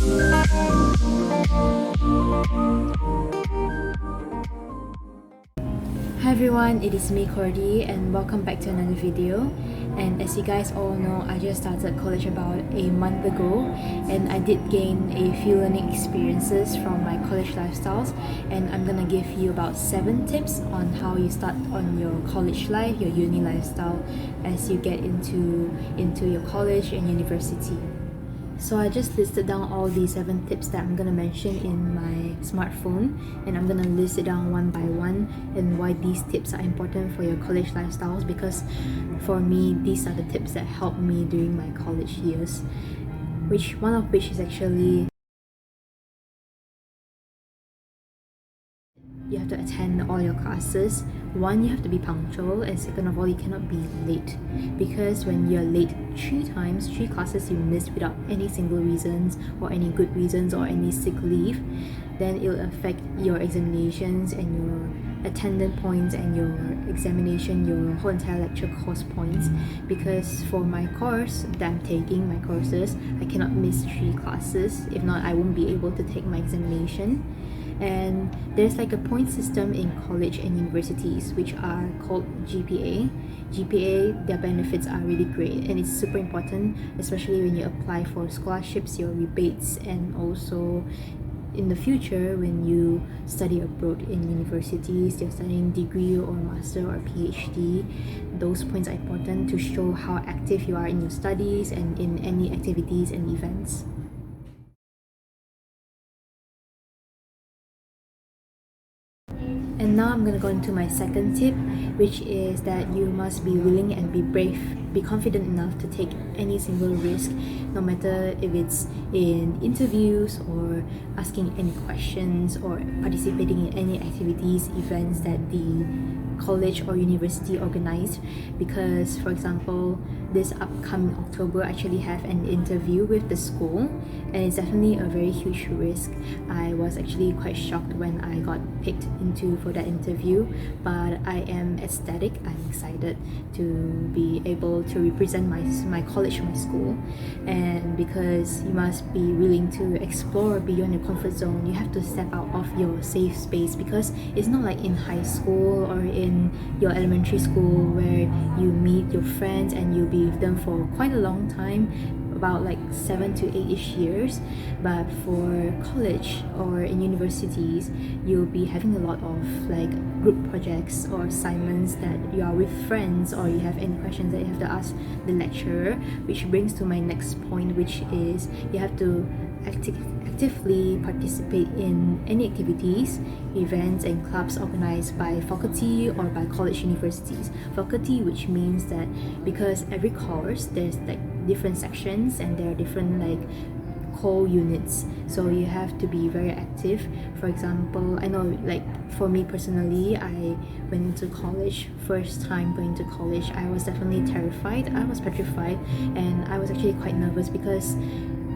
Hi everyone, it is me Cordy and welcome back to another video. And as you guys all know, I just started college about a month ago and I did gain a few learning experiences from my college lifestyles, and I'm gonna give you about 7 tips on how you start on your college life, your uni lifestyle as you get into your college and university. So I just listed down all the 7 tips that I'm gonna mention in my smartphone, and I'm gonna list it down one by one and why these tips are important for your college lifestyles, because for me these are the tips that helped me during my college years, one of which is actually you have to attend all your classes. One, you have to be punctual, and second of all, you cannot be late, because when you're late 3 classes you missed without any single reasons or any good reasons or any sick leave, then it'll affect your examinations and your attendance points and your examination, your whole entire lecture course points. Because for my course that I'm taking, my courses, I cannot miss 3 classes. If not, I won't be able to take my examination. And there's like a point system in college and universities which are called GPA. Their benefits are really great and it's super important, especially when you apply for scholarships, your rebates, and also in the future when you study abroad in universities, you're studying degree or master or PhD. Those points are important to show how active you are in your studies and in any activities and events. And now I'm going to go into my second tip, which is that you must be willing and be brave, be confident enough to take any single risk, no matter if it's in interviews or asking any questions or participating in any activities, events that the college or university organized. Because for example, this upcoming October I actually have an interview with the school, and it's definitely a very huge risk. I was actually quite shocked when I got picked for that interview, but I am ecstatic. I'm excited to be able to represent my college, my school. And because you must be willing to explore beyond your comfort zone, you have to step out of your safe space, because it's not like in high school or in your elementary school where you meet your friends and you'll be with them for quite a long time, about like 7 to 8-ish years. But for college or in universities, you'll be having a lot of like group projects or assignments that you are with friends, or you have any questions that you have to ask the lecturer, which brings to my next point, which is you have to actively participate in any activities, events and clubs organized by faculty or by college universities. Faculty, which means that because every course there's like different sections and there are different like core units, so you have to be very active. For example, I know like for me personally, I went into college, first time going to college, I was definitely terrified, I was petrified, and I was actually quite nervous because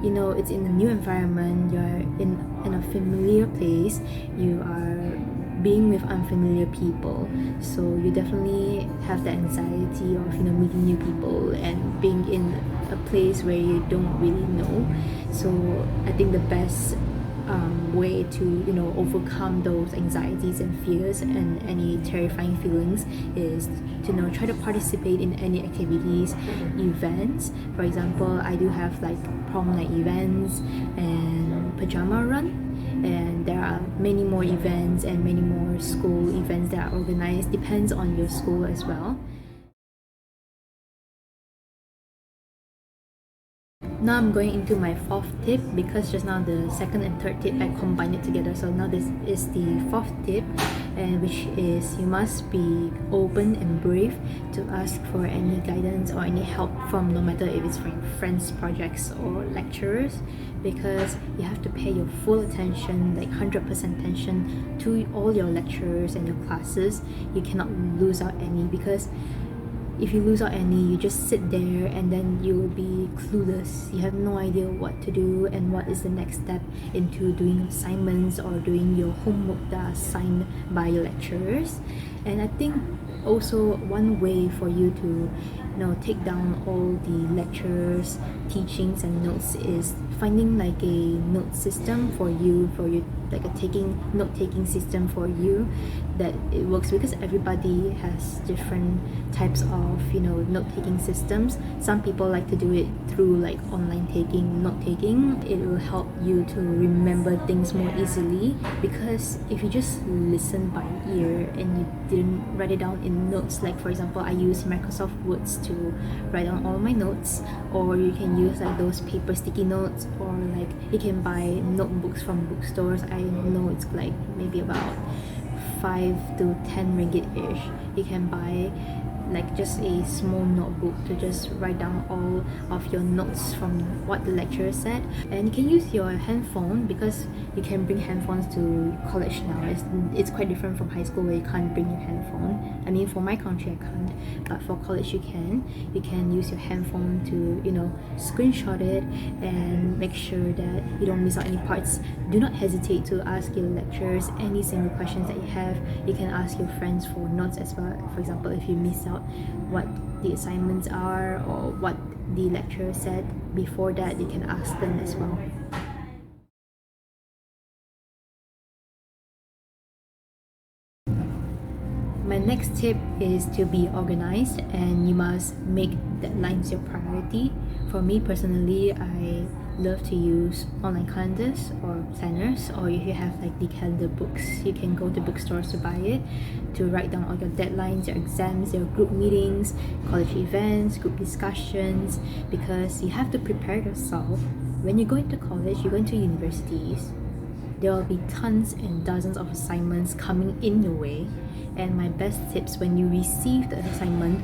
it's in a new environment, you're in a familiar place, you are being with unfamiliar people, so you definitely have the anxiety of meeting new people and being in a place where you don't really know. So I think the best way to overcome those anxieties and fears and any terrifying feelings is to try to participate in any activities, events. For example, I do have like prom night events and pajama run, and there are many more events and many more school events that are organized, depends on your school as well. Now I'm going into my 4th tip, because just now the 2nd and 3rd tip I combined it together, so now this is the 4th tip, and which is you must be open and brave to ask for any guidance or any help from, no matter if it's from friends, projects or lecturers, because you have to pay your full attention, like 100% attention to all your lecturers and your classes. You cannot lose out any, because if you lose out any, you just sit there and then you'll be clueless. You have no idea what to do and what is the next step into doing assignments or doing your homework that are assigned by your lecturers. And I think also one way for you to take down all the lecturers teachings and notes is finding like a note system for you, like a note-taking system for you that it works, because everybody has different types of note-taking systems. Some people like to do it through like online note-taking. It will help you to remember things more easily, because if you just listen by ear and you didn't write it down in notes, like for example I use Microsoft Words to write down all my notes, or you can use like those paper sticky notes, or like you can buy notebooks from bookstores. I know it's like maybe about 5 to 10 ringgit ish. You can buy like just a small notebook to just write down all of your notes from what the lecturer said. And you can use your handphone, because you can bring handphones to college now. It's quite different from high school where you can't bring your handphone. I mean, for my country I can't, but for college you can use your handphone to screenshot it and make sure that you don't miss out any parts. Do not hesitate to ask your lecturers any single questions that you have. You can ask your friends for notes as well. For example, if you miss out what the assignments are or what the lecturer said before that, you can ask them as well. My next tip is to be organized, and you must make deadlines your priority. For me personally, I love to use online calendars or planners, or if you have like the calendar books, you can go to bookstores to buy it, to write down all your deadlines, your exams, your group meetings, college events, group discussions, because you have to prepare yourself. When you go into college, you go into universities, there will be tons and dozens of assignments coming in your way. And my best tips, when you receive the assignments,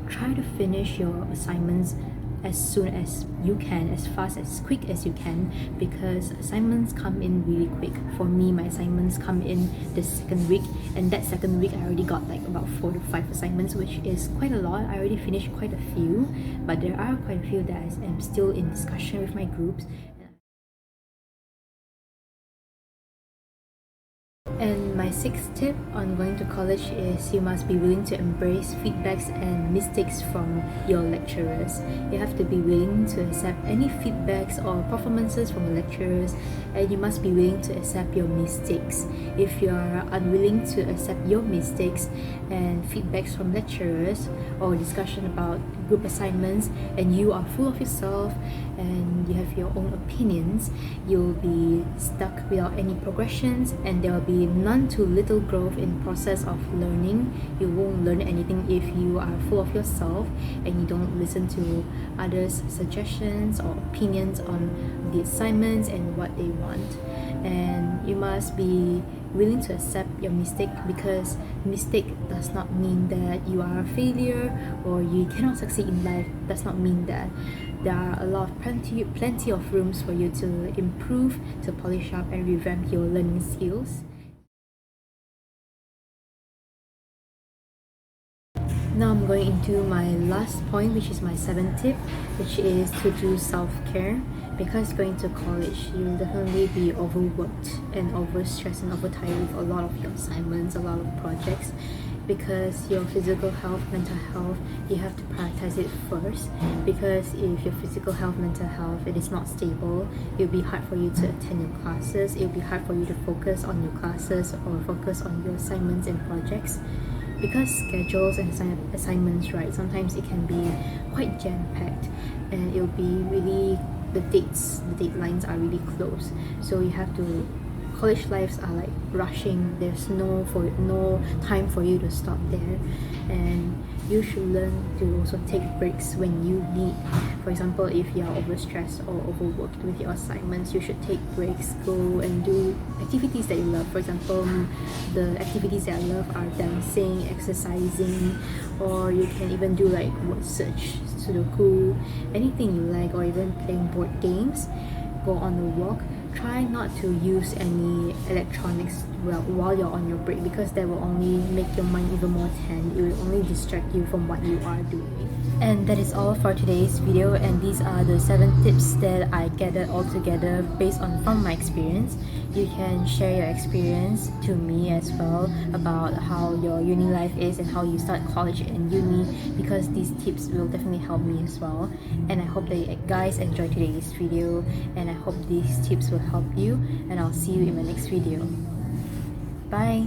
try to finish your assignments as soon as you can, as fast, as quick as you can, because assignments come in really quick. For me, my assignments come in the second week, and that second week I already got like about 4 to 5 assignments, which is quite a lot. I already finished quite a few, but there are quite a few that I am still in discussion with my groups. And my sixth tip on going to college is you must be willing to embrace feedbacks and mistakes from your lecturers. You have to be willing to accept any feedbacks or performances from the lecturers, and you must be willing to accept your mistakes. If you are unwilling to accept your mistakes and feedbacks from lecturers, or discussion about group assignments, and you are full of yourself and you have your own opinions, you'll be stuck without any progressions, and there will be none to little growth in process of learning. You won't learn anything if you are full of yourself and you don't listen to others' suggestions or opinions on the assignments and what they want. And you must be willing to accept your mistake, because mistake does not mean that you are a failure or you cannot succeed in life. Does not mean that. There are a lot of plenty of rooms for you to improve, to polish up and revamp your learning skills. Now I'm going into my last point, which is my 7th tip, which is to do self-care. Because going to college, you'll definitely be overworked and overstressed and overtired with a lot of your assignments, a lot of projects. Because your physical health, mental health, you have to prioritize it first. Because if your physical health, mental health, it is not stable, it'll be hard for you to attend your classes. It'll be hard for you to focus on your classes or focus on your assignments and projects. Because schedules and assignments, right, sometimes it can be quite jam-packed, and it'll be really, the deadlines are really close. So you have to, college lives are like rushing. There's no time for you to stop there, and you should learn to also take breaks when you need. For example, if you are overstressed or overworked with your assignments, you should take breaks, go and do activities that you love. For example, the activities that I love are dancing, exercising, or you can even do like word search, Sudoku, anything you like, or even playing board games. Go on a walk, try not to use any electronics while you're on your break, because that will only make your mind even more tense. It will only distract you from what you are doing. And that is all for today's video, and these are the 7 tips that I gathered all together based on from my experience. You can share your experience to me as well about how your uni life is and how you start college and uni, because these tips will definitely help me as well. And I hope that you guys enjoyed today's video, and I hope these tips will help you, and I'll see you in my next video. Bye!